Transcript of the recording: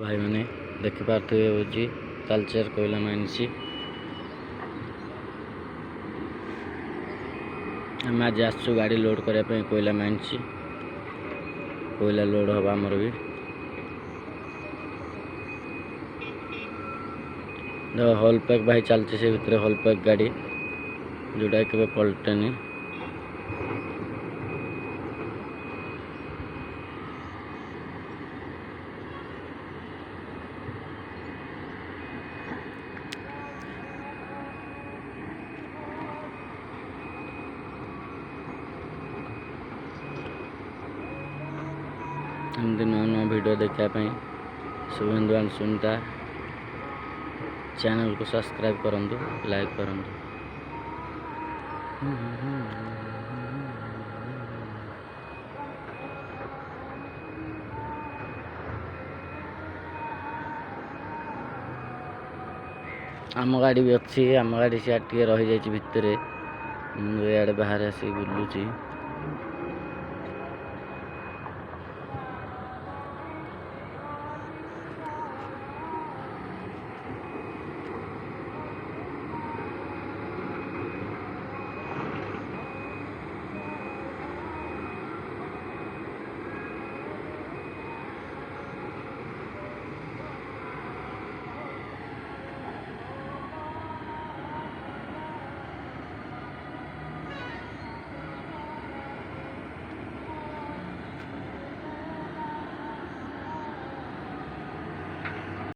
भाई मैंने देखिपारे हूँ तालचेर कोयला माइंस आम आज आसु गाड़ी लोड करने कोयला माइंस कोयला लोड हम आमर भी हॉल पैक भाई चलती से भितर हॉल पैक गाड़ी जोटा के पलटेनी एमती नुआ नुआ वीडियो देखापी शुभेन्दु एंड सुनीता चैनल को सब्सक्राइब करूँ लाइक करूँ। आम गाड़ी भी अच्छी आम गाड़ी से रही जाइए भितर इे बाहर आसी बुलूची।